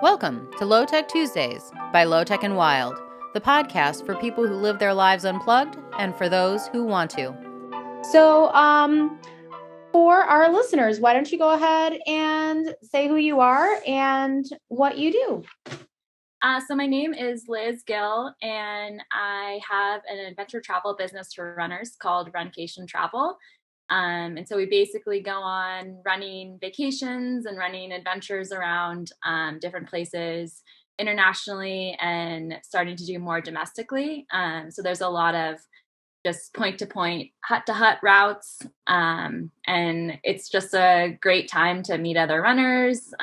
Welcome to LoTech Tuesdays by LoTech and Wild, the podcast for people who live their lives unplugged and for those who want to. So, for our listeners, why don't you go ahead and say who you are and what you do? So my name is Liz Gill, and I have an adventure travel business for runners called Runcation Travel. And so we basically go on running vacations and running adventures around different places internationally and starting to do more domestically. So there's a lot of just point to point, hut to hut routes. And it's just a great time to meet other runners,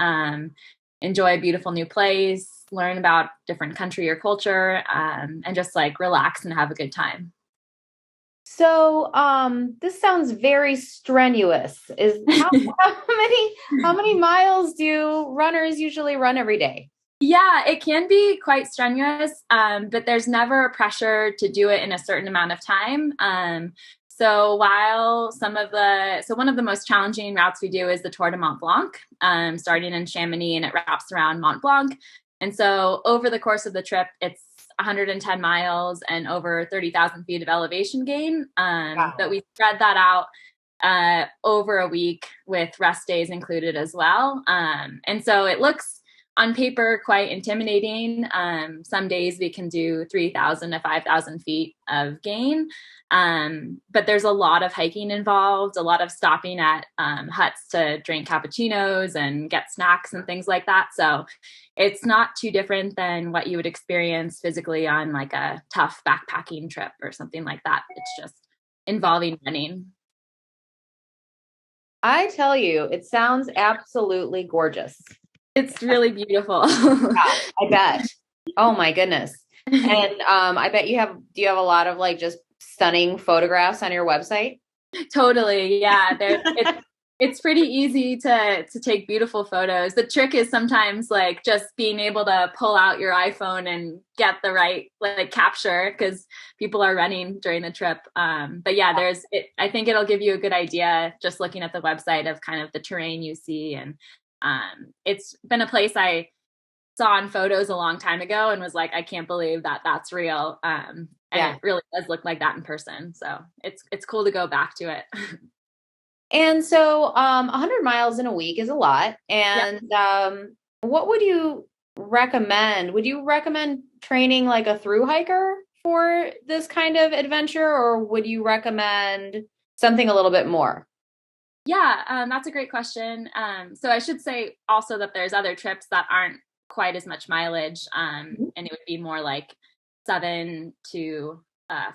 enjoy a beautiful new place, learn about different country or culture, and just like relax and have a good time. So, this sounds very strenuous. How many miles do runners usually run every day? Yeah, it can be quite strenuous, but there's never a pressure to do it in a certain amount of time. So one of the most challenging routes we do is the Tour de Mont Blanc, starting in Chamonix, and it wraps around Mont Blanc. And so over the course of the trip, it's 110 miles and over 30,000 feet of elevation gain. Wow. But we spread that out over a week with rest days included as well. And so it looks on paper quite intimidating. Some days we can do 3,000 to 5,000 feet of gain. But there's a lot of hiking involved, a lot of stopping at huts to drink cappuccinos and get snacks and things like that. So it's not too different than what you would experience physically on like a tough backpacking trip or something like that. It's just involving running. I tell you, it sounds absolutely gorgeous. It's really beautiful. Yeah, I bet. Oh my goodness. And I bet do you have a lot of like just stunning photographs on your website? Totally. Yeah. It's pretty easy to take beautiful photos. The trick is sometimes like just being able to pull out your iPhone and get the right like capture, because people are running during the trip. But yeah, I think it'll give you a good idea just looking at the website of kind of the terrain you see. And it's been a place I saw on photos a long time ago and was like, I can't believe that that's real. And it really does look like that in person. So it's cool to go back to it. And so 100 miles in a week is a lot. And what would you recommend? Would you recommend training like a thru hiker for this kind of adventure, or would you recommend something a little bit more? Yeah, that's a great question. So I should say also that there's other trips that aren't quite as much mileage, and it would be more like 7 to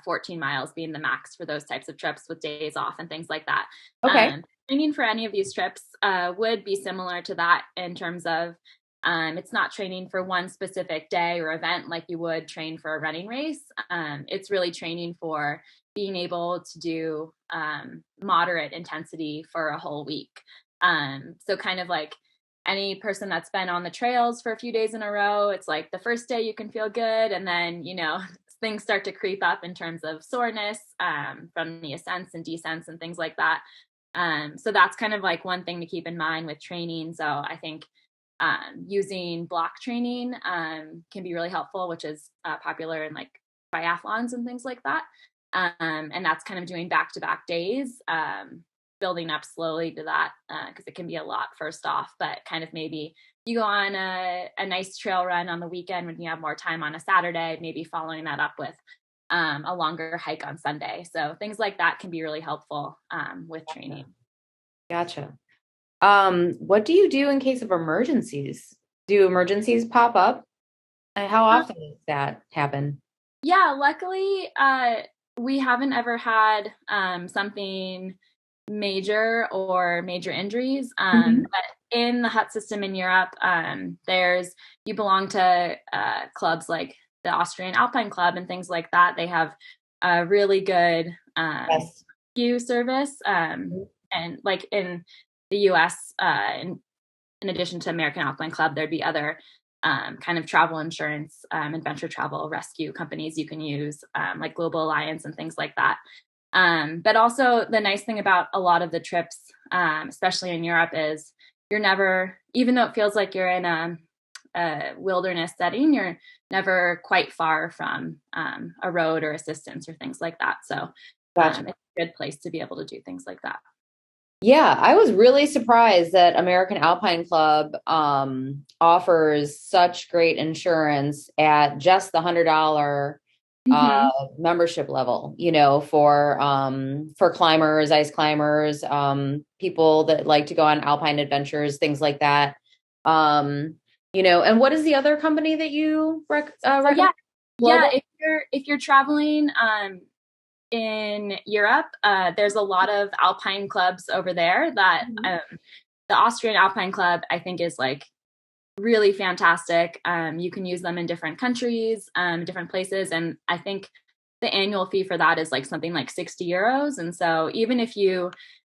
14 miles being the max for those types of trips with days off and things like that. Okay. Training for any of these trips would be similar to that in terms of it's not training for one specific day or event like you would train for a running race. It's really training for being able to do moderate intensity for a whole week. So kind of like any person that's been on the trails for a few days in a row, it's like the first day you can feel good, and then, things start to creep up in terms of soreness from the ascents and descents and things like that. So that's kind of like one thing to keep in mind with training. So I think using block training can be really helpful, which is popular in like triathlons and things like that. And that's kind of doing back-to-back days, building up slowly to that, because it can be a lot first off, but kind of maybe you go on a nice trail run on the weekend when you have more time on a Saturday, maybe following that up with a longer hike on Sunday. So things like that can be really helpful with training. Gotcha. What do you do in case of emergencies? Do emergencies pop up? How often does that happen? Yeah, luckily, we haven't ever had something major or major injuries. But in the hut system in Europe, you belong to clubs like the Austrian Alpine Club and things like that. They have a really good rescue service. And like in the US, in addition to American Alpine Club, there'd be other kind of travel insurance, adventure travel rescue companies you can use, like Global Alliance and things like that. But also the nice thing about a lot of the trips, especially in Europe, is you're never, even though it feels like you're in a wilderness setting, you're never quite far from a road or assistance or things like that. So Gotcha. it's a good place to be able to do things like that. Yeah, I was really surprised that American Alpine Club offers such great insurance at just the $100 Mm-hmm. membership level, for climbers, ice climbers, people that like to go on alpine adventures, things like that. And what is the other company that you So recommend? yeah, Global? if you're traveling in Europe, there's a lot of alpine clubs over there that the Austrian Alpine Club, I think, is like really fantastic. You can use them in different countries, different places. And I think the annual fee for that is like something like 60 euros. And so even if you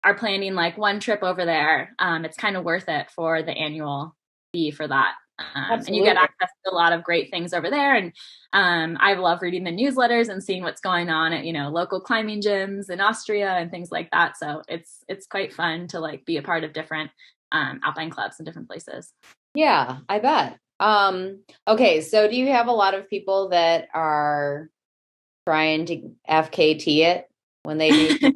are planning like one trip over there, it's kind of worth it for the annual fee for that. And you get Absolutely. access to a lot of great things over there. And I love reading the newsletters and seeing what's going on at, local climbing gyms in Austria and things like that. So it's quite fun to like be a part of different alpine clubs in different places. Yeah, I bet. Okay, so do you have a lot of people that are trying to FKT it when they do? You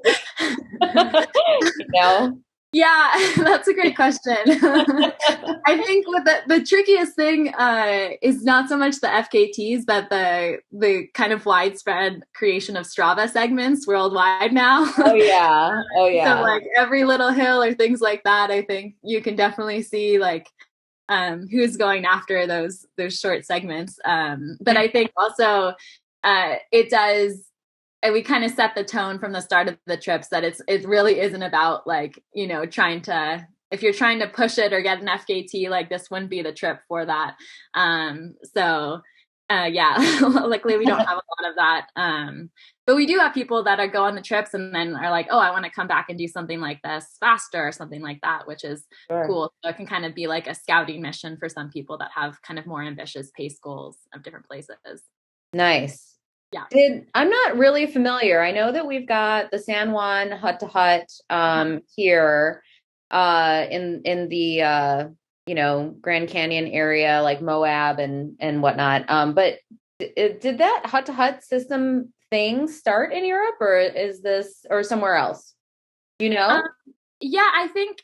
know? Yeah, that's a great question. I think what the trickiest thing is not so much the FKTs, but the kind of widespread creation of Strava segments worldwide now. Oh yeah. Oh So yeah. like every little hill or things like that, I think you can definitely see like who's going after those short segments. But I think also it does, and we kind of set the tone from the start of the trips that it really isn't about like trying to, if you're trying to push it or get an FKT, like this wouldn't be the trip for that. Yeah, luckily we don't have a lot of that. But we do have people that go on the trips and then are like, oh, I want to come back and do something like this faster or something like that, which is Sure. cool. So it can kind of be like a scouting mission for some people that have kind of more ambitious pace goals of different places. Nice. Yeah. I'm not really familiar. I know that we've got the San Juan Hut to Hut here in the Grand Canyon area, like Moab and whatnot. But did that Hut to Hut system thing start in Europe, or is this or somewhere else? You Um, know? yeah, I think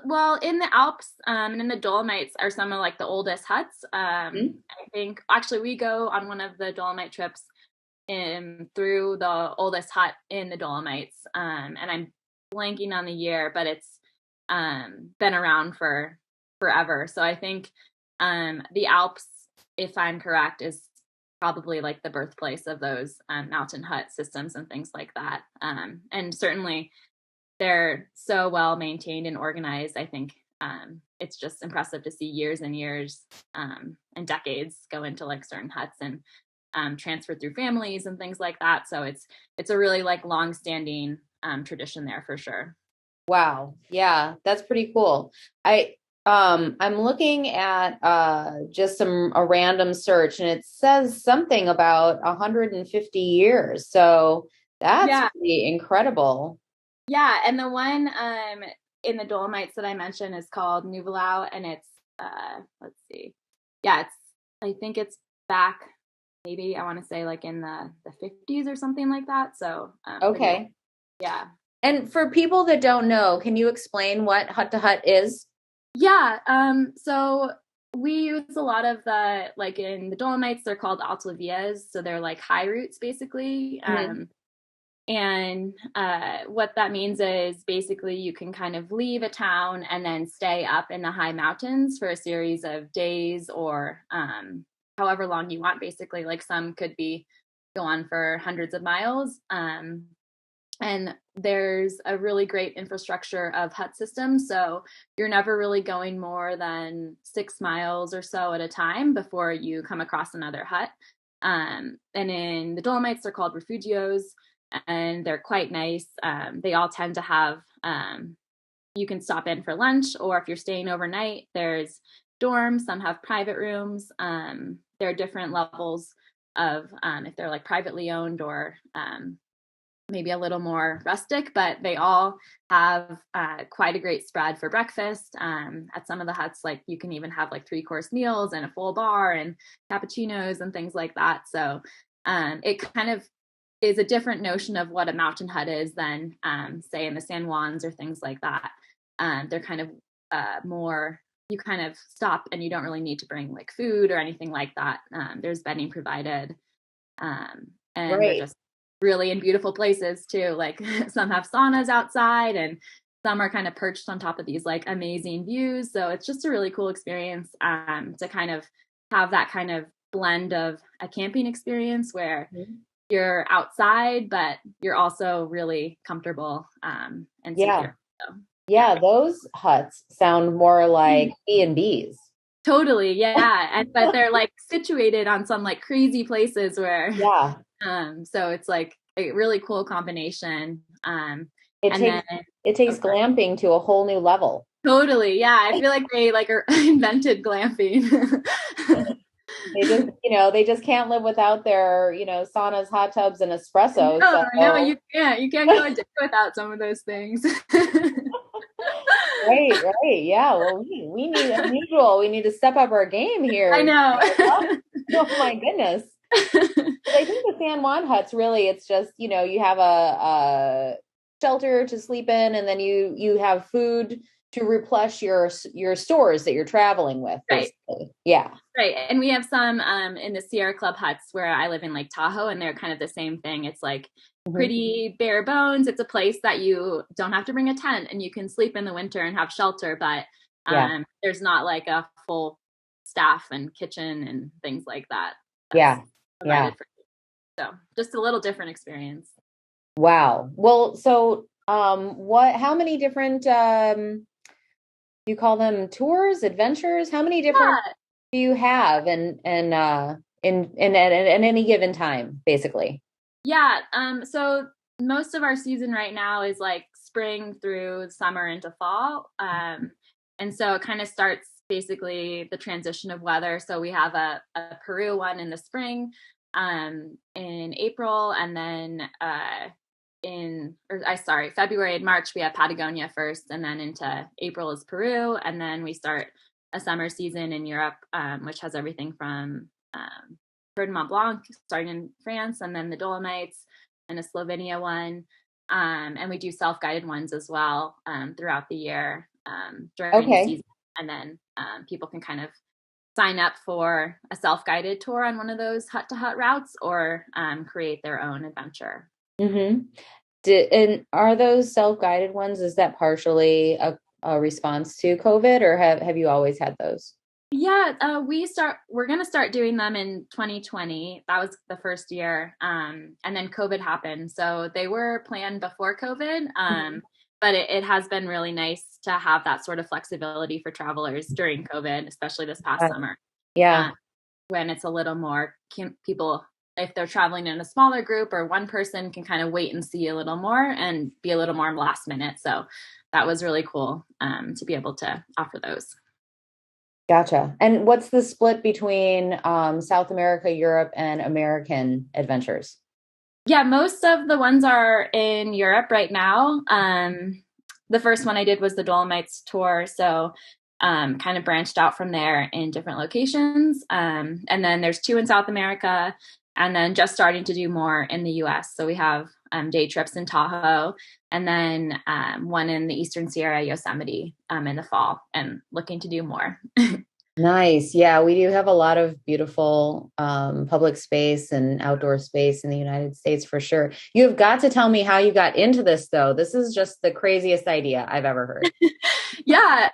well, in the Alps and in the Dolomites are some of like the oldest huts. Mhm. I think actually we go on one of the Dolomite trips through the oldest hut in the Dolomites, and I'm blanking on the year, but it's been around for forever. So I think the Alps, if I'm correct, is probably like the birthplace of those mountain hut systems and things like that. And certainly they're so well maintained and organized. I think it's just impressive to see years and years and decades go into like certain huts and transferred through families and things like that. So it's a really like long-standing tradition there for sure. Wow. Yeah, that's pretty cool. I'm looking at just a random search and it says something about 150 years. So that's Yeah, pretty incredible. yeah, and the one in the Dolomites that I mentioned is called Nuvalau, and it's let's see, yeah, it's I think it's back maybe I want to say like in the 50s or something like that. So pretty old. Okay. Yeah. And for people that don't know, can you explain what Hut to Hut is? Yeah. So we use a lot of the like in the Dolomites, they're called altovias, so they're like high roots basically. Mhm. And what that means is basically you can kind of leave a town and then stay up in the high mountains for a series of days or however long you want. Basically, like some could be go on for hundreds of miles. And there's a really great infrastructure of hut systems. So you're never really going more than 6 miles or so at a time before you come across another hut. And in the Dolomites, they're called refugios, and they're quite nice. They all tend to have, you can stop in for lunch, or if you're staying overnight, there's dorms. Some have private rooms. There are different levels of if they're like privately owned or maybe a little more rustic, but they all have quite a great spread for breakfast. At some of the huts, like you can even have like 3-course meals and a full bar and cappuccinos and things like that. So it kind of is a different notion of what a mountain hut is than say in the San Juans or things like that. They're kind of more, you kind of stop and you don't really need to bring like food or anything like that. There's bedding provided. And they're Right. just really in beautiful places too. Like some have saunas outside and some are kind of perched on top of these like amazing views. So it's just a really cool experience to kind of have that kind of blend of a camping experience where you're outside, but you're also really comfortable and Yeah. secure. So, Yeah, those huts sound more yeah. like B&Bs. Totally, yeah. And but they're like situated on some like crazy places where Yeah. so it's like a really cool combination. It And takes then it takes oh, sorry. glamping to a whole new level. Totally, yeah. I feel like they like are invented glamping. They just can't live without their, saunas, hot tubs, and espresso. No, no, So, you can't. You can't go a day without some of those things. right, right. Yeah. Well, we need unusual. We need to step up our game I here. know. Oh my goodness. I think the San Juan huts really, it's just, you have a shelter to sleep in, and then you have food to replenish your stores that you're traveling with, Right. basically. Yeah. Right. And we have some in the Sierra Club huts where I live in Lake Tahoe, and they're kind of the same thing. It's like Mhm. pretty bare bones. It's a place that you don't have to bring a tent and you can sleep in the winter and have shelter, but Yeah. there's not like a full staff and kitchen and things like that that's Yeah. Yeah. provided for you. So just a little different experience. Wow. Well, so how many different you call them tours, adventures? How many different Yeah. do you have in at any given time, basically? Yeah. So most of our season right now is like spring through summer into fall. And so it kind of starts basically the transition of weather. So we have a Peru one in the spring, in April, and then February and March, we have Patagonia first, and then into April is Peru. And then we start a summer season in Europe, which has everything from Mont Blanc, starting in France, and then the Dolomites and a Slovenia one. And we do self-guided ones as well throughout the year during the Okay. season. And then people can kind of sign up for a self-guided tour on one of those hut-to-hut routes or create their own adventure. Mm-hmm. And are those self-guided ones, is that partially a response to COVID, or have you always had those? Yeah, we're gonna start doing them in 2020. That was the first year. And then COVID happened. So they were planned before COVID. Mhm. But it has been really nice to have that sort of flexibility for travelers during COVID, especially this past summer. Yeah. Um, when it's a little more people, if they're traveling in a smaller group or one person can kind of wait and see a little more and be a little more last minute. So that was really cool to be able to offer those. Gotcha. And what's the split between South America, Europe, and American adventures? Yeah, most of the ones are in Europe right now. The first one I did was the Dolomites tour, so kind of branched out from there in different locations. And then there's 2 in South America, and then just starting to do more in the US. So we have day trips in Tahoe, and then one in the Eastern Sierra, Yosemite, in the fall, and looking to do more. Nice. Yeah, we do have a lot of beautiful public space and outdoor space in the United States for sure. You have got to tell me how you got into this, though. This is just the craziest idea I've ever heard. Yeah.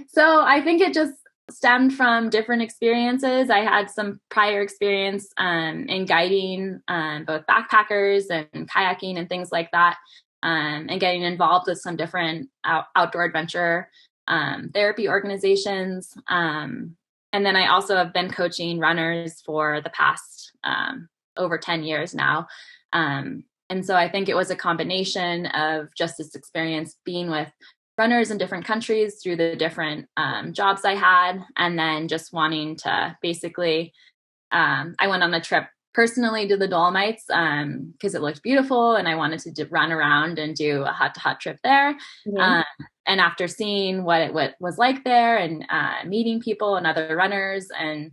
So I think it just stemmed from different experiences. I had some prior experience in guiding both backpackers and kayaking and things like that, and getting involved with some different outdoor adventure therapy organizations. And then I also have been coaching runners for the past over 10 years now. And so I think it was a combination of just this experience being with runners in different countries through the different jobs I had, and then just wanting to basically, I went on a trip personally to the Dolomites because it looked beautiful and I wanted to run around and do a hut-to-hut trip there. Mm-hmm. And after seeing what it was like there and meeting people and other runners and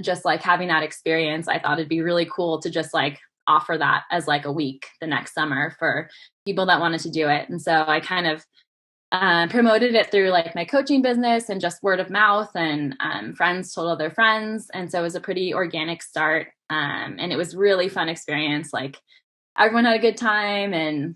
just like having that experience, I thought it'd be really cool to just like offer that as like a week the next summer for people that wanted to do it. And so I kind of promoted it through like my coaching business and just word of mouth, and friends told other friends. And so it was a pretty organic start. And it was really fun experience. Like everyone had a good time, and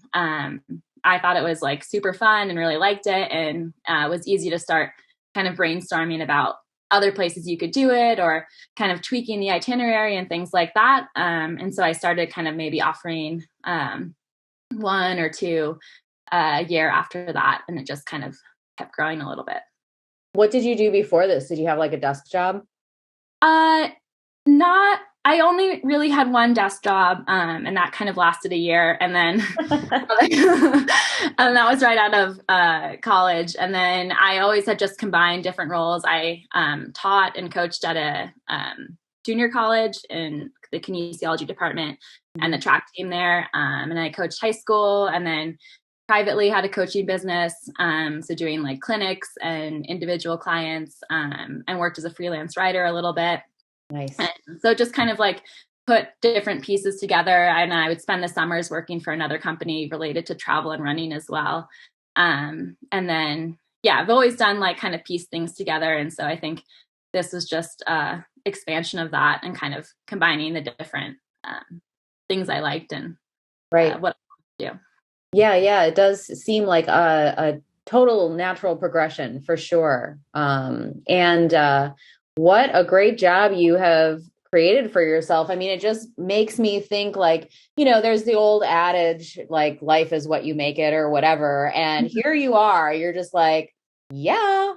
I thought it was like super fun and really liked it. And it was easy to start kind of brainstorming about other places you could do it or kind of tweaking the itinerary and things like that. And so I started kind of maybe offering one or two a year after that, and it just kind of kept growing a little bit. What did you do before this? Did you have like a desk job? Not. I only really had one desk job, and that kind of lasted a year, and then and that was right out of college. And then I always had just combined different roles. I taught and coached at a junior college in the kinesiology department and the track team there, and I coached high school, and then privately had a coaching business, so doing like clinics and individual clients, and worked as a freelance writer a little bit. Nice. And so just kind of like put different pieces together, and I would spend the summers working for another company related to travel and running as well. And then, yeah, I've always done like kind of piece things together. And so I think this was just expansion of that and kind of combining the different things I liked and what I do. Yeah, it does seem like a total natural progression for sure. And what a great job you have created for yourself. I mean, it just makes me think like, there's the old adage, like life is what you make it or whatever. And here you are, you're just like, yeah,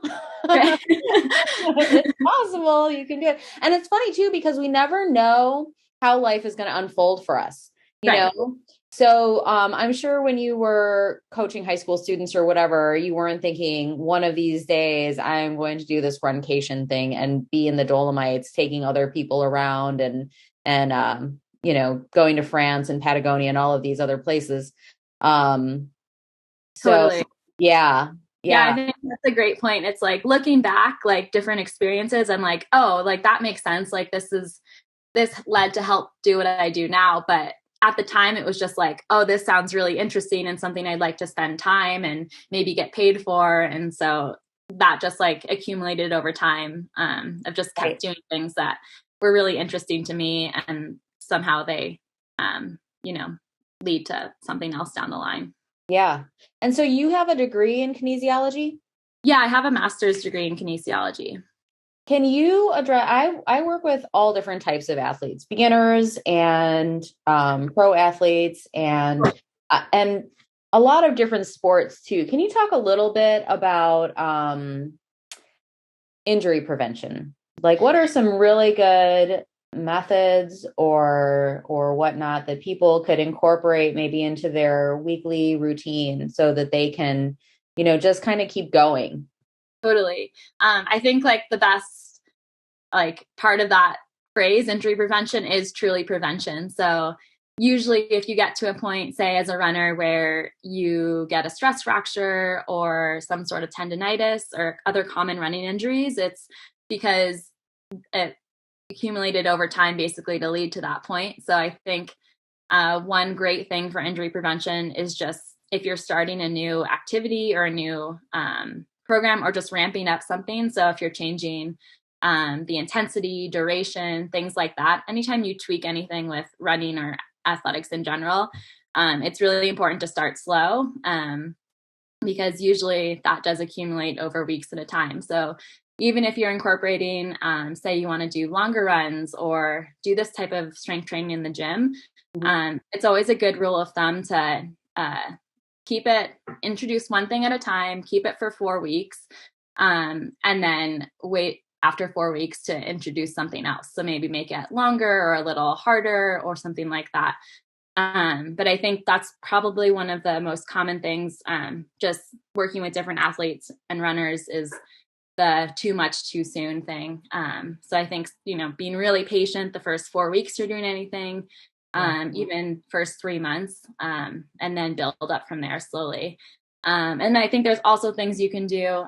it's possible. You can do it. And it's funny too, because we never know how life is going to unfold for us, you know? So I'm sure when you were coaching high school students or whatever, you weren't thinking one of these days I'm going to do this runcation thing and be in the Dolomites, taking other people around and going to France and Patagonia and all of these other places. So Totally. yeah. I think that's a great point. It's like looking back, like different experiences, I'm like, oh, like that makes sense. Like this led to help do what I do now. But at the time it was just like, oh, this sounds really interesting and something I'd like to spend time and maybe get paid for. And so that just like accumulated over time. I've just kept doing things that were really interesting to me, and somehow they, lead to something else down the line. Yeah. And so you have a degree in kinesiology? Yeah, I have a master's degree in kinesiology. Can you address, I work with all different types of athletes, beginners and pro athletes and a lot of different sports too. Can you talk a little bit about injury prevention? Like what are some really good methods or whatnot that people could incorporate maybe into their weekly routine so that they can, just kind of keep going? Totally. I think like the best like part of that phrase, injury prevention, is truly prevention. So usually if you get to a point, say as a runner, where you get a stress fracture or some sort of tendonitis or other common running injuries, it's because it accumulated over time basically to lead to that point. So I think one great thing for injury prevention is just if you're starting a new activity or a new program or just ramping up something. So if you're changing the intensity, duration, things like that, anytime you tweak anything with running or athletics in general, it's really important to start slow because usually that does accumulate over weeks at a time. So even if you're incorporating, say you want to do longer runs or do this type of strength training in the gym, it's always a good rule of thumb to introduce one thing at a time, keep it for 4 weeks, and then wait after 4 weeks to introduce something else. So maybe make it longer or a little harder or something like that. But I think that's probably one of the most common things, just working with different athletes and runners, is the too much too soon thing. So I think, being really patient the first 4 weeks you're doing anything, even first 3 months, and then build up from there slowly. And I think there's also things you can do.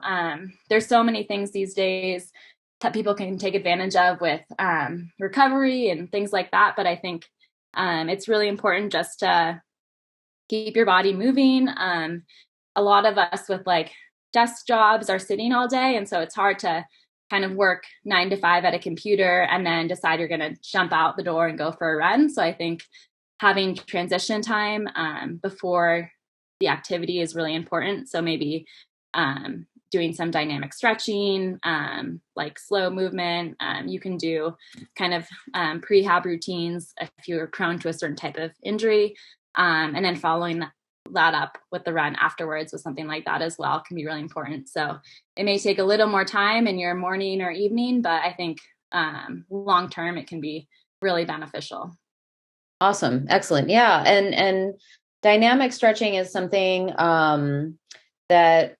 There's so many things these days that people can take advantage of with recovery and things like that. But I think it's really important just to keep your body moving. A lot of us with like desk jobs are sitting all day. And so it's hard to kind of work 9 to 5 at a computer and then decide you're going to jump out the door and go for a run. So I think having transition time before the activity is really important. So maybe doing some dynamic stretching, like slow movement. You can do kind of prehab routines if you're prone to a certain type of injury. And then following that up with the run afterwards with something like that as well can be really important. So it may take a little more time in your morning or evening, but I think long term it can be really beneficial. Awesome. Excellent. Yeah. And dynamic stretching is something that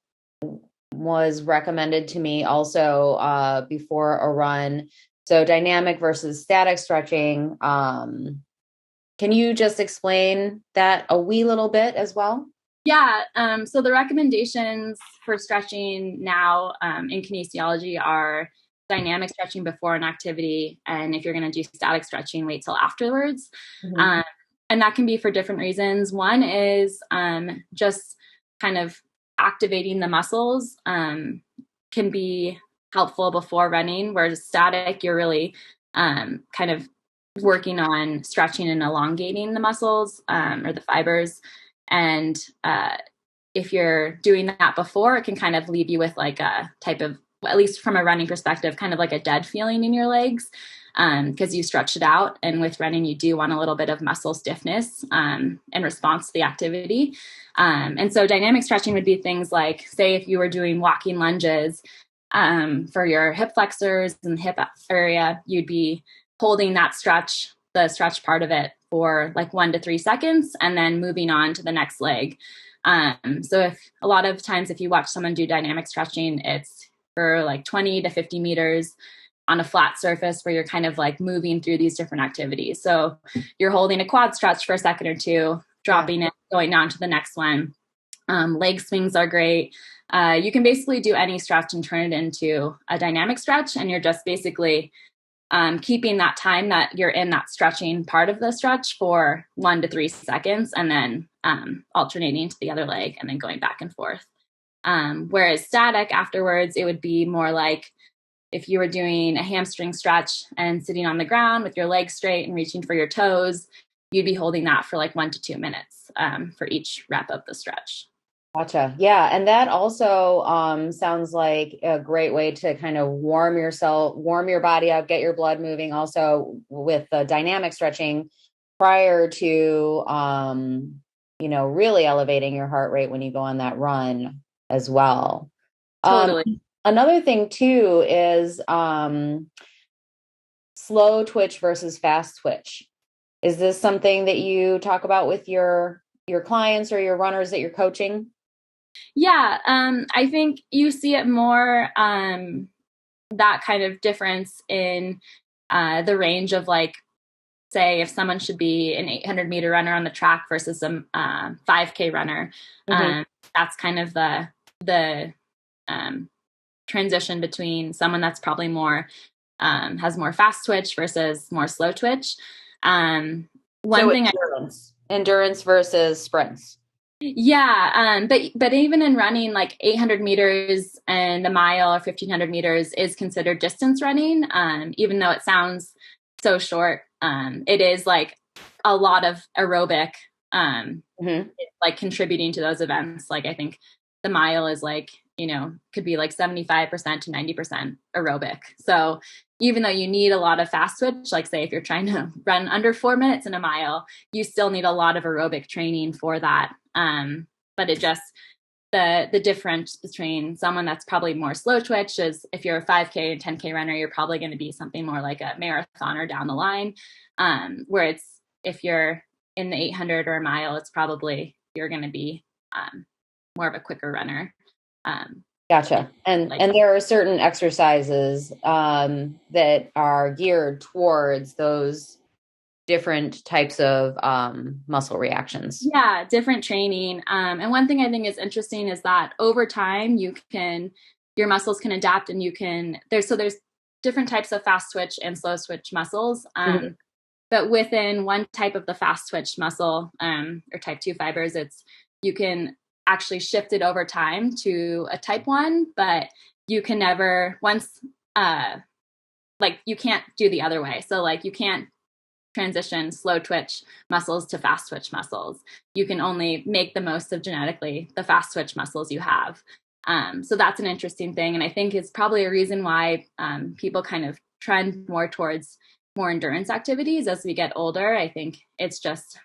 was recommended to me also before a run. So dynamic versus static stretching. Can you just explain that a wee little bit as well? Yeah. So the recommendations for stretching now in kinesiology are dynamic stretching before an activity. And if you're going to do static stretching, wait till afterwards. Mm-hmm. And that can be for different reasons. One is just kind of activating the muscles can be helpful before running, whereas static, you're really kind of working on stretching and elongating the muscles or the fibers. And if you're doing that before, it can kind of leave you with like a type of, at least from a running perspective, kind of like a dead feeling in your legs because you stretched it out. And with running, you do want a little bit of muscle stiffness in response to the activity. And so dynamic stretching would be things like, say, if you were doing walking lunges for your hip flexors and hip area, you'd be holding that stretch, the stretch part of it, for like 1 to 3 seconds and then moving on to the next leg. So if a lot of times if you watch someone do dynamic stretching, it's for like 20 to 50 meters on a flat surface where you're kind of like moving through these different activities. So you're holding a quad stretch for a second or two, dropping it, going on to the next one. Leg swings are great. You can basically do any stretch and turn it into a dynamic stretch, and you're just basically keeping that time that you're in that stretching part of the stretch for 1 to 3 seconds, and then alternating to the other leg and then going back and forth. Whereas static afterwards, it would be more like if you were doing a hamstring stretch and sitting on the ground with your legs straight and reaching for your toes, you'd be holding that for like 1 to 2 minutes for each rep of the stretch. Gotcha. Yeah. And that also sounds like a great way to kind of warm your body up, get your blood moving also with the dynamic stretching prior to, really elevating your heart rate when you go on that run as well. Totally. Another thing too is slow twitch versus fast twitch. Is this something that you talk about with your clients or your runners that you're coaching? Yeah, I think you see it more, that kind of difference in the range of like, say, if someone should be an 800-meter runner on the track versus a 5K runner. That's kind of the transition between someone that's probably more has more fast twitch versus more slow twitch. Endurance versus sprints. Yeah, but even in running, like 800 meters and a mile or 1,500 meters is considered distance running, even though it sounds so short. It is like a lot of aerobic, like contributing to those events. Like I think the mile is like, could be like 75% to 90% aerobic. So even though you need a lot of fast twitch, like say if you're trying to run under 4 minutes in a mile, you still need a lot of aerobic training for that. But it just, the difference between someone that's probably more slow twitch is if you're a 5K and 10K runner, you're probably going to be something more like a marathoner down the line. Where it's, if you're in the 800 or a mile, it's probably, you're going to be more of a quicker runner. Gotcha. And Like, and there are certain exercises that are geared towards those different types of muscle reactions. yeah, different training. And one thing I think is interesting is that over time your muscles can adapt, and there's different types of fast twitch and slow twitch muscles. Mhm. But within one type of the fast twitch muscle, or type 2 fibers, you can actually shift it over time to a type 1, but you can never once like you can't do the other way. So like you can't transition slow twitch muscles to fast twitch muscles. You can only make the most of genetically the fast twitch muscles you have. So that's an interesting thing. And I think it's probably a reason why people kind of trend more towards more endurance activities as we get older. I think it's just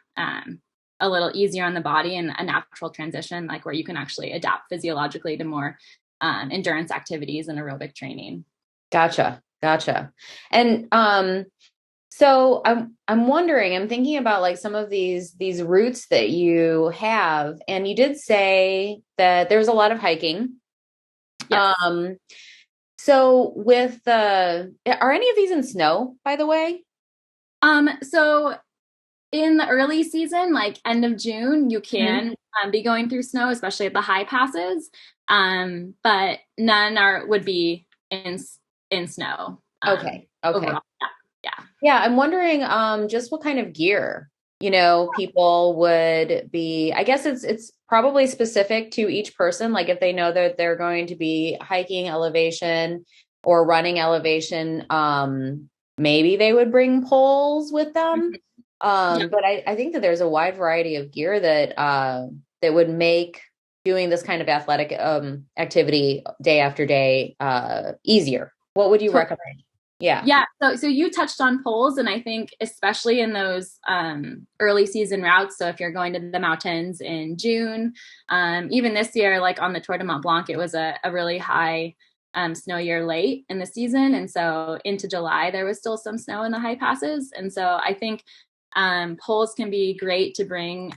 a little easier on the body and a natural transition, like where you can actually adapt physiologically to more endurance activities and aerobic training. Gotcha. Gotcha. And so I'm wondering, I'm thinking about like some of these routes that you have, and you did say that there's a lot of hiking. Yes. Um, so with are any of these in snow, by the way? So in the early season, like end of June, you Mhm. can be going through snow, especially at the high passes. But none would be in snow Okay. Okay. overall. Yeah. Yeah, I'm wondering just what kind of gear, people would be. I guess it's probably specific to each person. Like if they know that they're going to be hiking elevation or running elevation, maybe they would bring poles with them. Mhm. Yeah. But I think that there's a wide variety of gear that would make doing this kind of athletic activity day after day easier. What would you recommend? Yeah. Yeah, so you touched on poles, and I think especially in those early season routes. So if you're going to the mountains in June, even this year, like on the Tour de Mont Blanc, it was a really high snow year late in the season, and so into July there was still some snow in the high passes, and so I think poles can be great to bring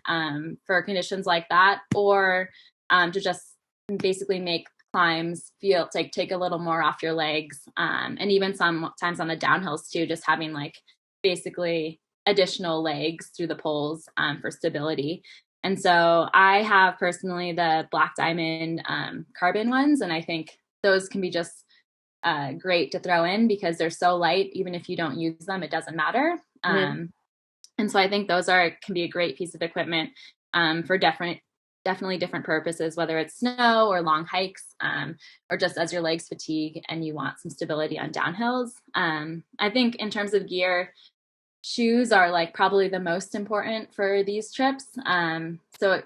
for conditions like that, or to just basically make climbs feel like take a little more off your legs, and even sometimes on the downhills too, just having like basically additional legs through the poles for stability. And so I have personally the Black Diamond carbon ones, and I think those can be just great to throw in because they're so light. Even if you don't use them, it doesn't matter. Mhm. And so I think those can be a great piece of equipment for definitely different purposes, whether it's snow or long hikes, or just as your legs fatigue and you want some stability on downhills. I think in terms of gear, shoes are like probably the most important for these trips. So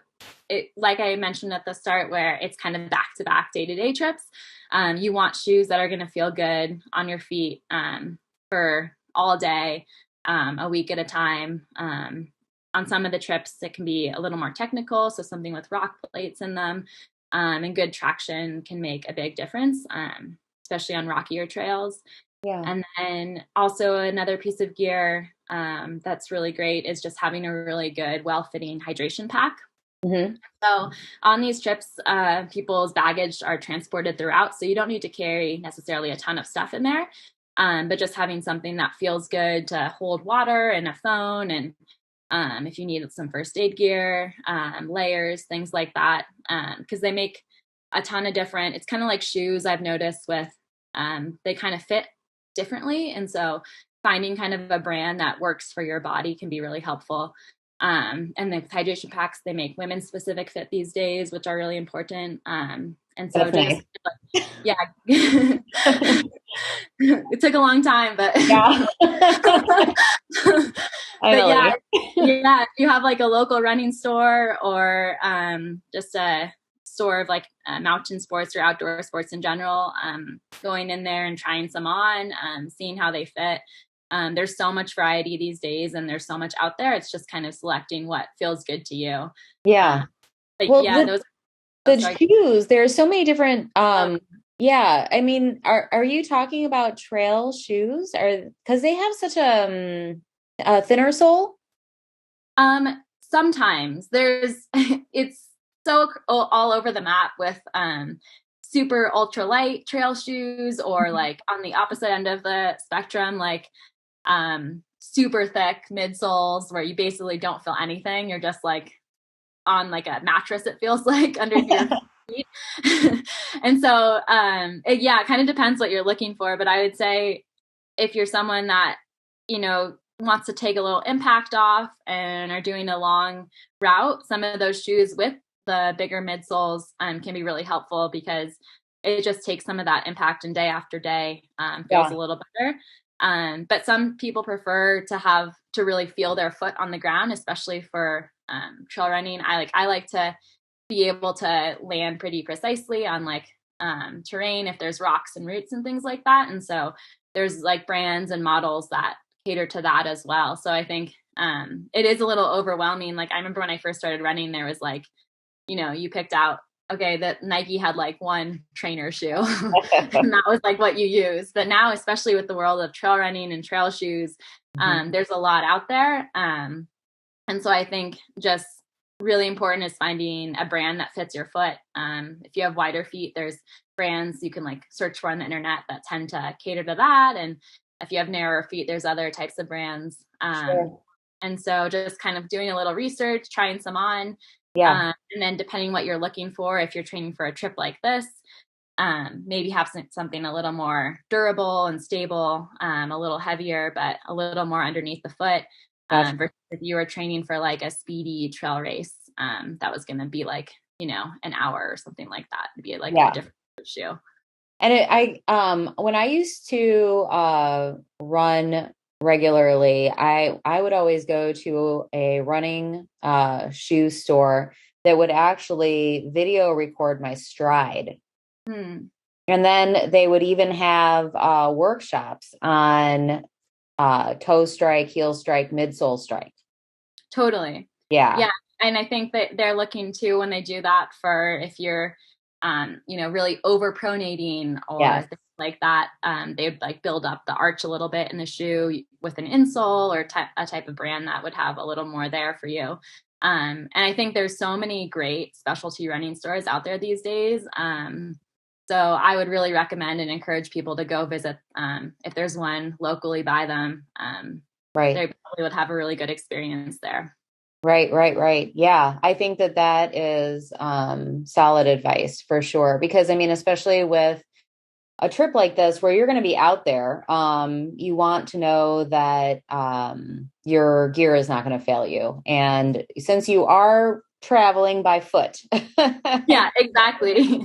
it like I mentioned at the start, where it's kind of back to back day to day trips, you want shoes that are going to feel good on your feet for all day, a week at a time. On some of the trips, it can be a little more technical, so something with rock plates in them, and good traction can make a big difference, especially on rockier trails. Yeah. And then also another piece of gear that's really great is just having a really good, well-fitting hydration pack. Hmm. So on these trips, people's baggage are transported throughout, so you don't need to carry necessarily a ton of stuff in there, but just having something that feels good to hold water and a phone, and if you need some first aid gear, layers, things like that, because they make a ton of different. It's kind of like shoes. I've noticed with they kind of fit differently, and so finding kind of a brand that works for your body can be really helpful. And the hydration packs, they make women specific fit these days, which are really important. And so That's just nice. yeah, it took a long time, but Yeah. I but yeah, believe. yeah, if you have like a local running store, or just a store of like mountain sports or outdoor sports in general, going in there and trying some on, seeing how they fit. There's so much variety these days, and there's so much out there. It's just kind of selecting what feels good to you. Uh, Yeah. but Well, yeah, oh, the sorry. shoes, there are so many different Oh, yeah, I mean, are you talking about trail shoes? Or because they have such a thinner sole? sometimes it's so all over the map with super ultra light trail shoes, or like on the opposite end of the spectrum, like super thick midsoles where you basically don't feel anything. You're just like on like a mattress, it feels like, under your feet. And so it kind of depends what you're looking for. But I would say if you're someone that, wants to take a little impact off and are doing a long route, some of those shoes with the bigger midsoles can be really helpful, because it just takes some of that impact, and day after day feels a little better. But some people prefer to really feel their foot on the ground, especially for trail running. I like to be able to land pretty precisely on like terrain if there's rocks and roots and things like that. And so there's like brands and models that cater to that as well. So I think it is a little overwhelming. Like I remember when I first started running, there was like, you picked out, okay, that Nike had like one trainer shoe and that was like what you use. But now, especially with the world of trail running and trail shoes, there's a lot out there. And so I think just really important is finding a brand that fits your foot. If you have wider feet, there's brands you can like search for on the internet that tend to cater to that. And if you have narrower feet, there's other types of brands. Sure. And so just kind of doing a little research, trying some on. Yeah. And then depending what you're looking for, if you're training for a trip like this, maybe have something a little more durable and stable, a little heavier, but a little more underneath the foot. Gotcha. Versus if you were training for like a speedy trail race, that was going to be like, an hour or something like that. It'd be like a different shoe. And when I used to run regularly, I would always go to a running shoe store that would actually video record my stride. And then they would even have workshops on toe strike, heel strike, midsole strike. Totally. Yeah. And I think that they're looking too, when they do that, for if you're really overpronating or things like that, they would like build up the arch a little bit in the shoe with an insole or a type of brand that would have a little more there for you. And I think there's so many great specialty running stores out there these days. So I would really recommend and encourage people to go visit, if there's one locally by them. They probably would have a really good experience there. Right. Yeah. I think that is solid advice for sure. Because I mean, especially with a trip like this where you're going to be out there, you want to know that your gear is not going to fail you. And since you are traveling by foot. Yeah, exactly.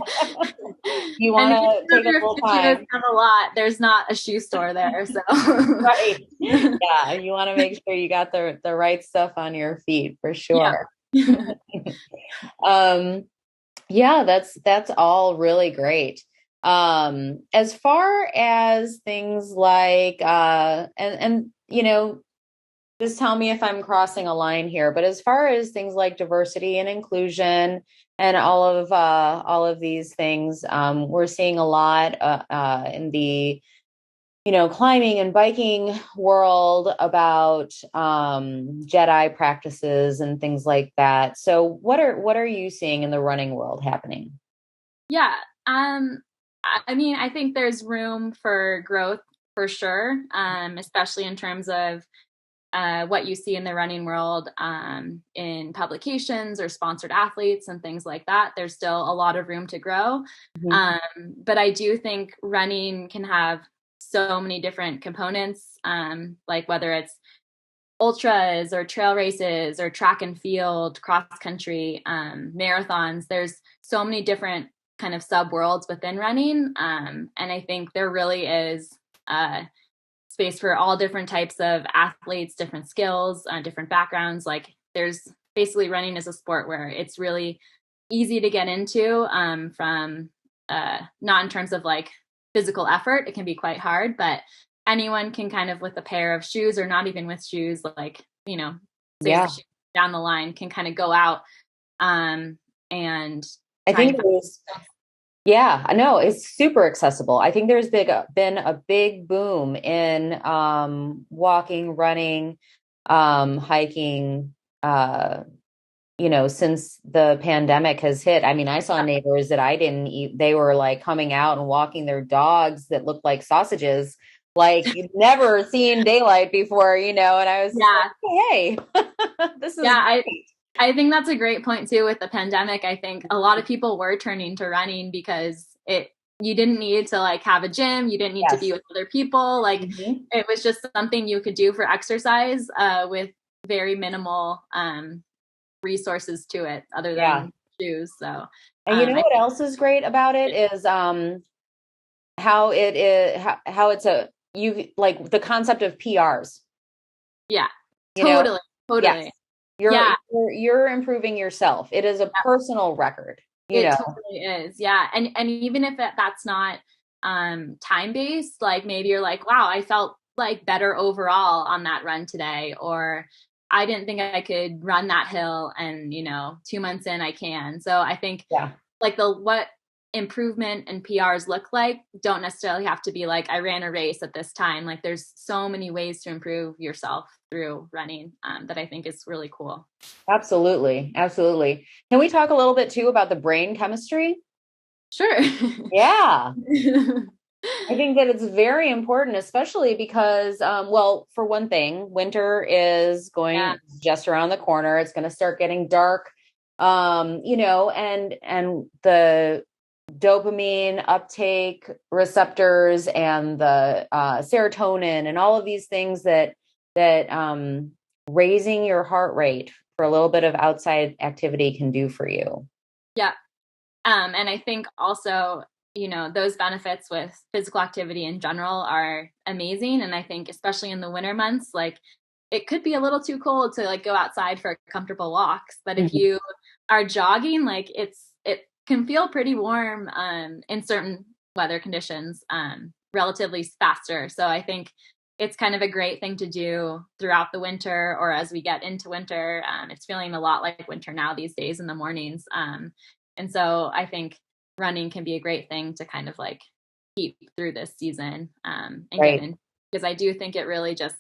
You want to take a little time. Have a lot. There's not a shoe store there, so right. Yeah, you want to make sure you got the right stuff on your feet for sure. Yeah. Yeah, that's all really great. As far as things like and just tell me if I'm crossing a line here, but as far as things like diversity and inclusion and all of these things, we're seeing a lot in the climbing and biking world about Jedi practices and things like that. So what are you seeing in the running world happening? Yeah. I mean, I think there's room for growth for sure, especially in terms of what you see in the running world in publications or sponsored athletes and things like that. There's still a lot of room to grow. But I do think running can have so many different components, like whether it's ultras or trail races or track and field, cross country, marathons. There's so many different kind of sub worlds within running. And I think there really is space for all different types of athletes, different skills, different backgrounds. Like there's basically, running is a sport where it's really easy to get into, from not in terms of like physical effort. It can be quite hard, but anyone can kind of, with a pair of shoes or not even with shoes, like, down the line, can kind of go out and I think it was, yeah, I know it's super accessible. I think there's been a big boom in walking, running, hiking, since the pandemic has hit. I mean, I saw neighbors that I didn't eat. They were like coming out and walking their dogs that looked like sausages, like you've never seen daylight before, and I was just Yeah. like, hey, this is Yeah. great. I think that's a great point too with the pandemic. I think a lot of people were turning to running because you didn't need to like have a gym, you didn't need to be Yes. with other people. Like Mhm. it was just something you could do for exercise with very minimal resources to it other Yeah. than shoes. So And you know I what else is great about it is how it is how it's a you like the concept of PRs, yeah, you know? totally, Yes. totally. You're Yeah, you're improving yourself. It is a personal record, it totally is. Yeah. And even if that's not time based, like maybe you're like, wow, I felt like better overall on that run today, or I didn't think I could run that hill and 2 months in I can. So I think Yeah. like the what improvement and PRs look like don't necessarily have to be like I ran a race at this time. Like there's so many ways to improve yourself through running that I think is really cool. Absolutely. Absolutely. Can we talk a little bit too about the brain chemistry? Sure. Yeah. I think that it's very important, especially because, well, for one thing, winter is Yeah. going just around the corner. It's going to start getting dark, and the dopamine uptake receptors and the serotonin and all of these things that raising your heart rate for a little bit of outside activity can do for you. Yeah. And I think also, those benefits with physical activity in general are amazing. And I think especially in the winter months, like it could be a little too cold to like go outside for comfortable walks. But if Mhm. you are jogging, like it can feel pretty warm in certain weather conditions relatively faster. So I think it's kind of a great thing to do throughout the winter or as we get into winter. It's feeling a lot like winter now these days in the mornings. And so I think running can be a great thing to kind of like keep through this season and get Right. in because I do think it really just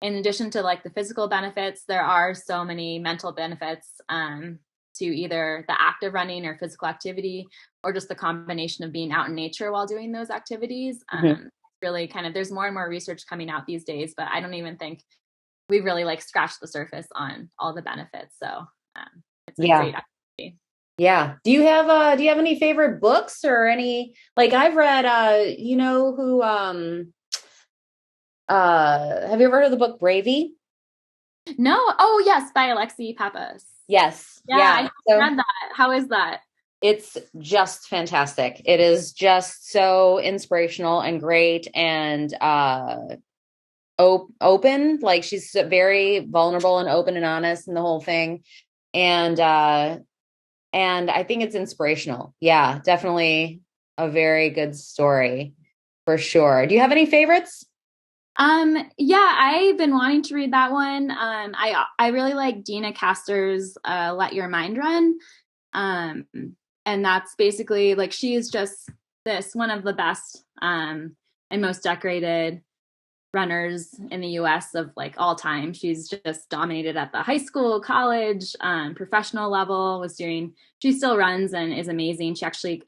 in addition to like the physical benefits, there are so many mental benefits to either the act of running or physical activity or just the combination of being out in nature while doing those activities. Mhm. Really kind of there's more and more research coming out these days, but I don't even think we've really like scratched the surface on all the benefits. So it's a Yeah. great activity. Yeah. Do you have any favorite books or any like I've read who have you ever heard of the book Bravey? No. Oh, yes, by Alexi Pappas. Yes. Yeah, I Yeah. haven't So read that. How is that? it's just fantastic. It is just so inspirational and great and open. Like she's very vulnerable and open and honest in the whole thing. And and I think it's inspirational. Yeah, definitely a very good story for sure. Do you have any favorites? Yeah, I've been wanting to read that one. I really like Dina Castor's Let Your Mind Run. Um, and that's basically like she is just this one of the best and most decorated runners in the US of like all time. She's just dominated at the high school, college, professional level, she still runs and is amazing. She actually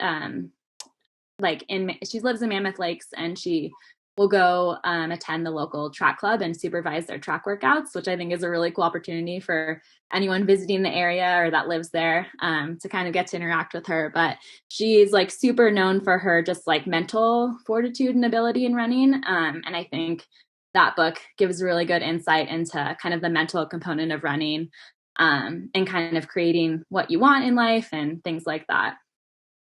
she lives in Mammoth Lakes and she will go attend the local track club and supervise their track workouts, which I think is a really cool opportunity for anyone visiting the area or that lives there to kind of get to interact with her. But she's like super known for her just like mental fortitude and ability in running. And I think that book gives really good insight into kind of the mental component of running and kind of creating what you want in life and things like that.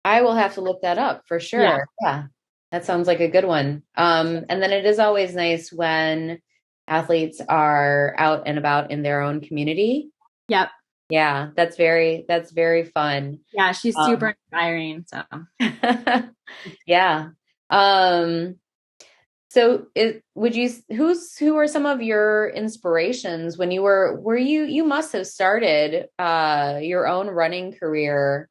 I will have to look that up for Yeah. sure. Yeah. That sounds like a good one. And then it is always nice when athletes are out and about in their own community. Yep. Yeah, that's very fun. Yeah, she's super Um, inspiring. So, yeah. Um, so who are some of your inspirations when you must have started your own running career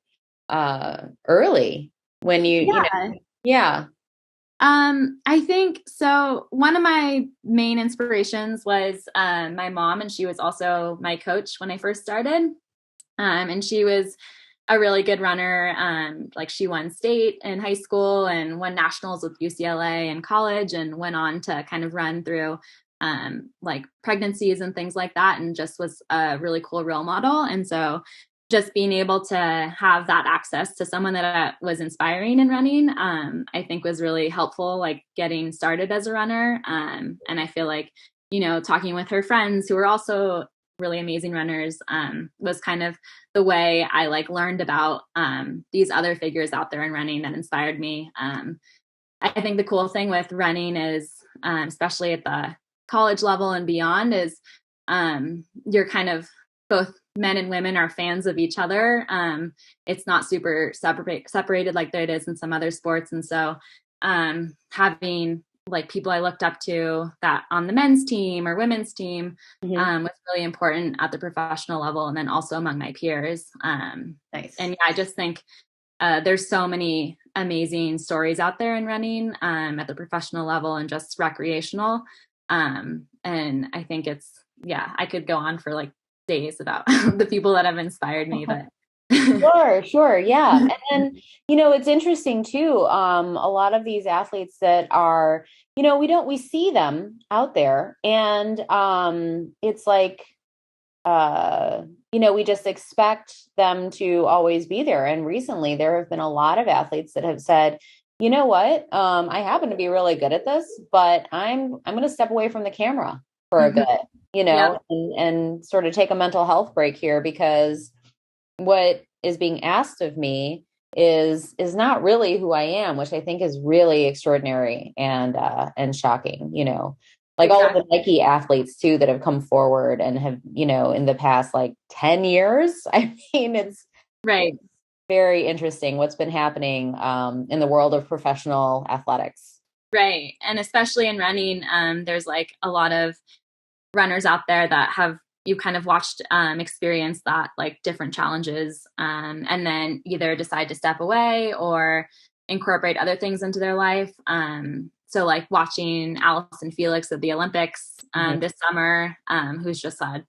early when yeah. yeah. I think so. One of my main inspirations was my mom, and she was also my coach when I first started. And she was a really good runner. Like she won state in high school and won nationals with UCLA in college, and went on to kind of run through like pregnancies and things like that, and just was a really cool role model. And so just being able to have that access to someone that was inspiring in running, I think was really helpful, like getting started as a runner. And I feel like, talking with her friends who were also really amazing runners, was kind of the way I like learned about these other figures out there in running that inspired me. I think the cool thing with running is, especially at the college level and beyond, is you're kind of both men and women are fans of each other. It's not super separated like it is in some other sports. And so having like people I looked up to that on the men's team or women's team was really important at the professional level, and then also among my peers. Nice. And yeah, I just think there's so many amazing stories out there in running at the professional level and just recreational. And I think I could go on for like days about the people that have inspired me, but Sure. Yeah. And then, it's interesting too. A lot of these athletes that are, we see them out there, and it's like, we just expect them to always be there. And recently there have been a lot of athletes that have said, you know what, I happen to be really good at this, but I'm going to step away from the camera for a bit, Yep. and sort of take a mental health break here, because what is being asked of me is not really who I am, which I think is really extraordinary and shocking, like all of Exactly. the Nike athletes too that have come forward and have, in the past like 10 years. I mean, it's Right. very interesting what's been happening in the world of professional athletics. Right. And especially in running, there's like a lot of runners out there that have you kind of watched experience that like different challenges, and then either decide to step away or incorporate other things into their life. So like watching Allison Felix of the Olympics this summer, who's just had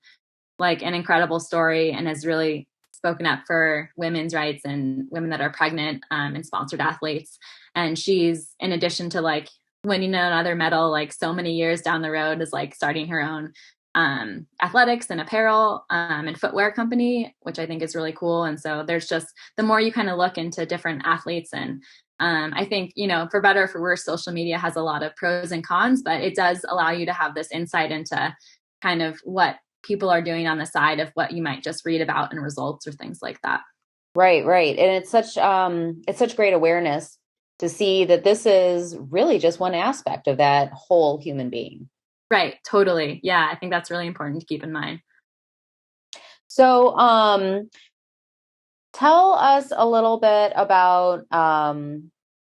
like an incredible story and has really spoken up for women's rights and women that are pregnant, and sponsored athletes. And she's, in addition to like winning another medal, like so many years down the road, is like starting her own athletics and apparel and footwear company, which I think is really cool. And so there's just, the more you kind of look into different athletes, and I think, for better or for worse, social media has a lot of pros and cons, but it does allow you to have this insight into kind of what people are doing on the side of what you might just read about in results or things like that. Right. And it's such great awareness to see that this is really just one aspect of that whole human being. Right. Totally. Yeah. I think that's really important to keep in mind. So, tell us a little bit about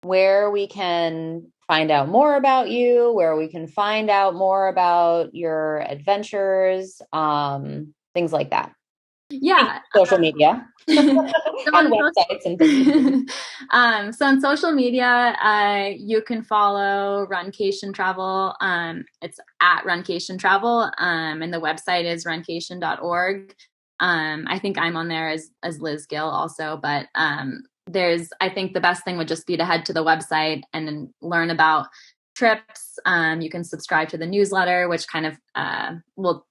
where we can find out more about you, where we can find out more about your adventures, things like that. Yeah. Social media So and websites and things. So on social media, you can follow Runcation Travel. It's at Runcation Travel, and the website is runcation.org. I think I'm on there as Liz Gill also, but I think the best thing would just be to head to the website and then learn about trips. You can subscribe to the newsletter, which kind of will,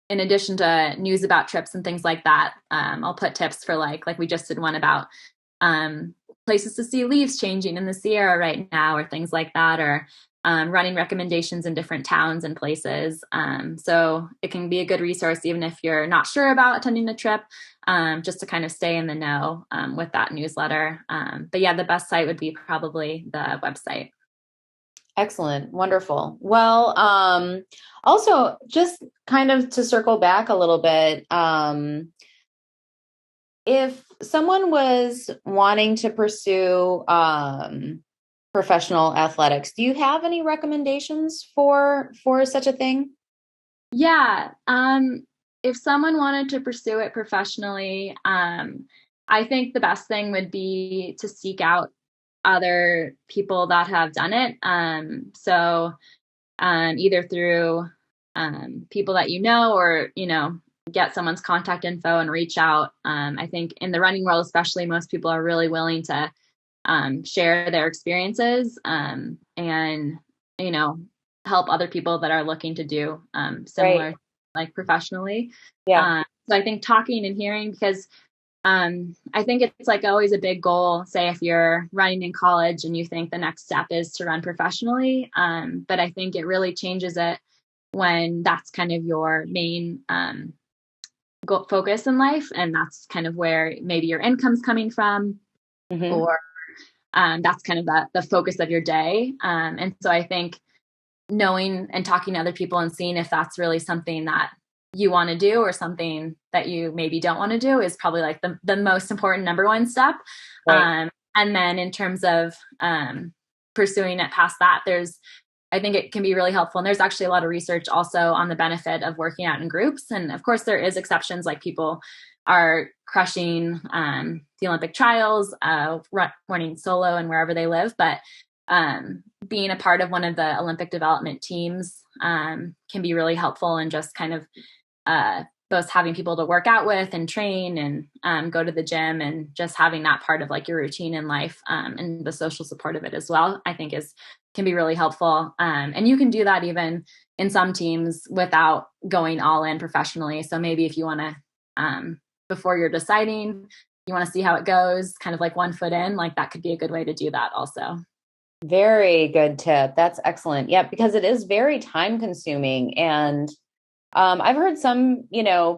in addition to news about trips and things like that, I'll put tips for like we just did one about places to see leaves changing in the Sierra right now, or things like that, or running recommendations in different towns and places. So it can be a good resource even if you're not sure about attending a trip, just to kind of stay in the know with that newsletter. But yeah, the best site would be probably the website. Excellent. Wonderful. Well, also just kind of to circle back a little bit, if someone was wanting to pursue professional athletics, do you have any recommendations for such a thing? Yeah. If someone wanted to pursue it professionally, I think the best thing would be to seek out other people that have done it. So either through people that or, get someone's contact info and reach out. I think in the running world, especially, most people are really willing to share their experiences and, you know, help other people that are looking to do similar, Right. like professionally. Yeah. So I think talking and hearing, because I think it's like always a big goal, say if you're running in college and you think the next step is to run professionally. But I think it really changes it when that's kind of your main focus in life. And that's kind of where maybe your income's coming from, Mm-hmm. or that's kind of the focus of your day. And so I think knowing and talking to other people and seeing if that's really something that you want to do or something that you maybe don't want to do is probably like the most important number one step. Right. And then in terms of pursuing it past that, I think it can be really helpful. And there's actually a lot of research also on the benefit of working out in groups. And of course, there is exceptions, like people are crushing the Olympic trials, running solo and wherever they live. But being a part of one of the Olympic development teams can be really helpful, and just kind of both having people to work out with and train and go to the gym, and just having that part of like your routine in life and the social support of it as well, I think can be really helpful. And you can do that even in some teams without going all in professionally. So maybe if you want to, before you're deciding, you want to see how it goes, kind of like one foot in, like that could be a good way to do that also. Very good tip. That's excellent. Yeah, because it is very time consuming. And I've heard some,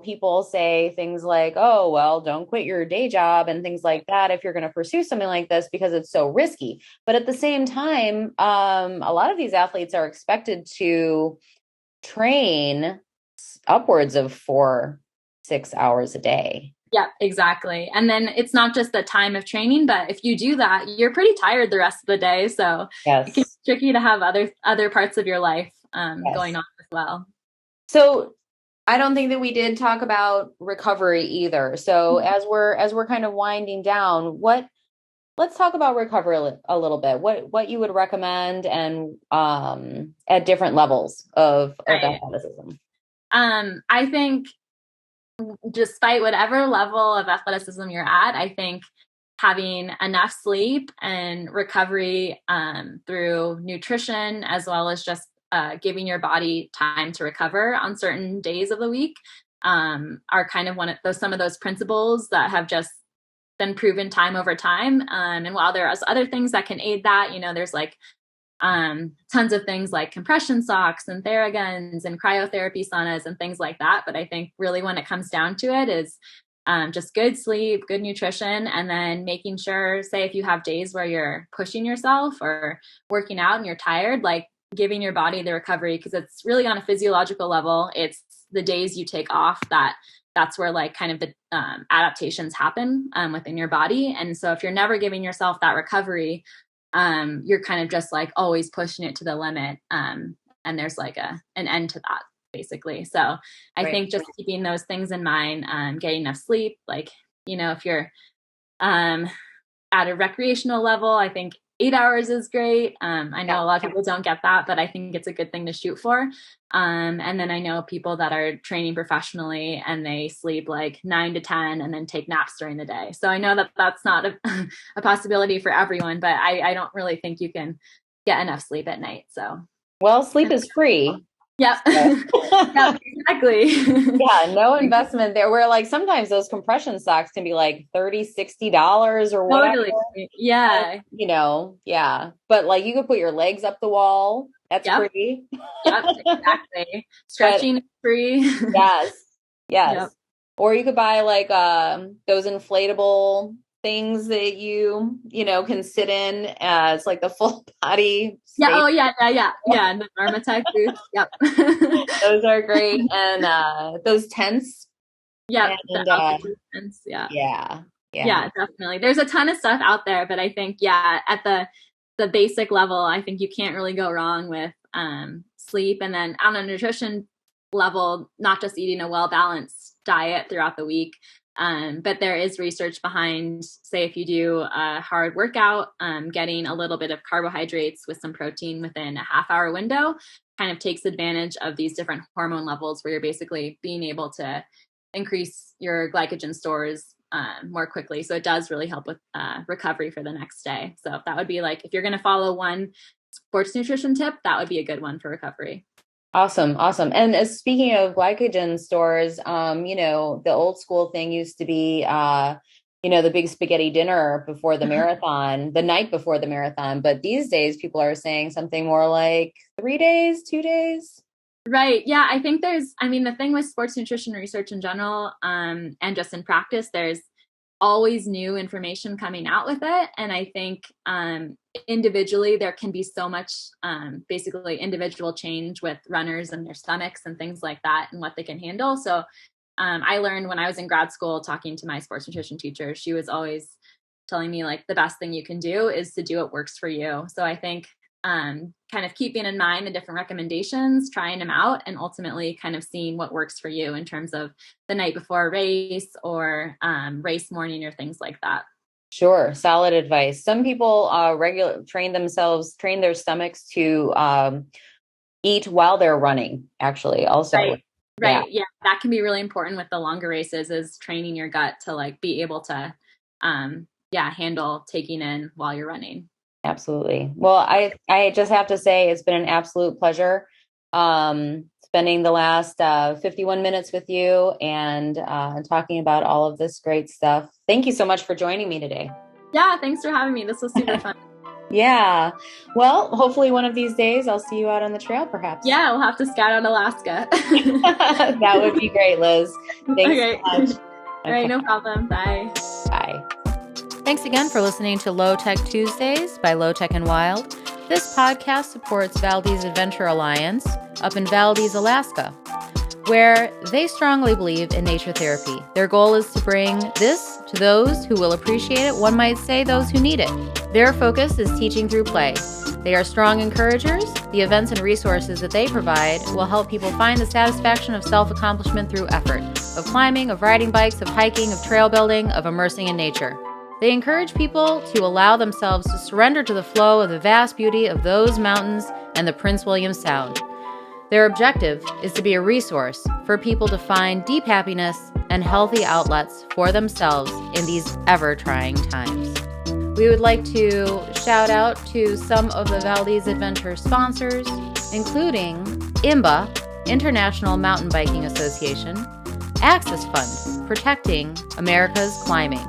people say things like, oh, well, don't quit your day job and things like that if you're going to pursue something like this because it's so risky. But at the same time, a lot of these athletes are expected to train upwards of 4-6 hours a day. Yeah, exactly. And then it's not just the time of training, but if you do that, you're pretty tired the rest of the day. So it can Yes. be tricky to have other parts of your life going Yes. on as well. So I don't think that we did talk about recovery either. So as we're kind of winding down, let's talk about recovery a little bit. What you would recommend, and at different levels of Right. athleticism. I think despite whatever level of athleticism you're at, I think having enough sleep and recovery through nutrition, as well as just giving your body time to recover on certain days of the week, are kind of some of those principles that have just been proven time over time. And while there are other things that can aid that, there's like tons of things like compression socks and Theraguns and cryotherapy saunas and things like that. But I think really when it comes down to it is just good sleep, good nutrition, and then making sure, say if you have days where you're pushing yourself or working out and you're tired, like giving your body the recovery, because it's really on a physiological level. It's the days you take off that's where like kind of the adaptations happen within your body. And so if you're never giving yourself that recovery, you're kind of just like always pushing it to the limit. And there's like an end to that, basically. So I Right. think just keeping those things in mind, getting enough sleep, like, if you're at a recreational level, I think 8 hours is great. I know Yeah. a lot of people don't get that, but I think it's a good thing to shoot for. And then I know people that are training professionally and they sleep like 9 to 10 and then take naps during the day. So I know that that's not a possibility for everyone, but I don't really think you can get enough sleep at night. So, Well, sleep is free. yeah, So. yeah, exactly. Yeah, no investment there. Where like sometimes those compression socks can be like $30-$60 or whatever. Totally. Yeah. Yeah. But like you could put your legs up the wall. That's Yep. free. Yep. Exactly. But Stretching is free. yes, Yep. yes. Or you could buy like those inflatable things that can sit in as like the full body Yeah. space. Oh, yeah. Yeah. Yeah. Yeah. And the Armatech booth. Yep. Those are great. And those tents. Yep. The And altitude fence. Yeah. yeah, yeah. Yeah, definitely. There's a ton of stuff out there, but I think, yeah, at the basic level, I think you can't really go wrong with sleep. And then on a nutrition level, not just eating a well-balanced diet throughout the week, but there is research behind, say, if you do a hard workout, getting a little bit of carbohydrates with some protein within a half-hour window kind of takes advantage of these different hormone levels where you're basically being able to increase your glycogen stores more quickly. So it does really help with recovery for the next day. So that would be like, if you're going to follow one sports nutrition tip, that would be a good one for recovery. Awesome. And speaking of glycogen stores, the old school thing used to be, the big spaghetti dinner before the marathon, the night before the marathon. But these days, people are saying something more like 3 days, 2 days. Right. Yeah. I think the thing with sports nutrition research in general, and just in practice, there's always new information coming out with it. And I think individually, there can be so much basically individual change with runners and their stomachs and things like that and what they can handle. So I learned when I was in grad school talking to my sports nutrition teacher, she was always telling me like the best thing you can do is to do what works for you. So I think kind of keeping in mind the different recommendations, trying them out, and ultimately kind of seeing what works for you in terms of the night before a race or race morning or things like that. Sure. Solid advice. Some people train their stomachs to eat while they're running, actually, also. Right. Yeah. That can be really important with the longer races, is training your gut to like be able to handle taking in while you're running. Absolutely. Well, I just have to say it's been an absolute pleasure spending the last 51 minutes with you and talking about all of this great stuff. Thank you so much for joining me today. Yeah, thanks for having me. This was super fun. Yeah. Well, hopefully one of these days I'll see you out on the trail, perhaps. Yeah, we'll have to scout out Alaska. That would be great, Liz. Thanks so much. All right, no problem. Bye. Bye. Thanks again for listening to LoTech Tuesdays by LoTech and Wild. This podcast supports Valdez Adventure Alliance up in Valdez, Alaska, where they strongly believe in nature therapy. Their goal is to bring this to those who will appreciate it, one might say those who need it. Their focus is teaching through play. They are strong encouragers. The events and resources that they provide will help people find the satisfaction of self-accomplishment through effort, of climbing, of riding bikes, of hiking, of trail building, of immersing in nature. They encourage people to allow themselves to surrender to the flow of the vast beauty of those mountains and the Prince William Sound. Their objective is to be a resource for people to find deep happiness and healthy outlets for themselves in these ever-trying times. We would like to shout out to some of the Valdez Adventure sponsors, including IMBA, International Mountain Biking Association, Access Fund, Protecting America's Climbing,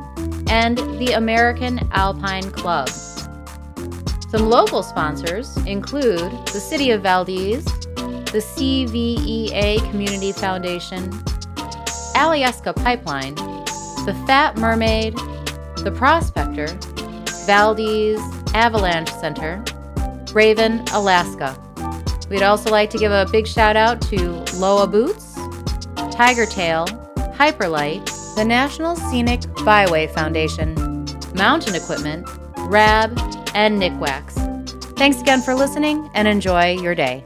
and the American Alpine Club. Some local sponsors include the City of Valdez, the CVEA Community Foundation, Alyeska Pipeline, the Fat Mermaid, the Prospector, Valdez Avalanche Center, Raven, Alaska. We'd also like to give a big shout out to Loa Boots, Tiger Tail, Hyperlight, the National Scenic Byway Foundation, Mountain Equipment, RAB, and NICWAX. Thanks again for listening and enjoy your day.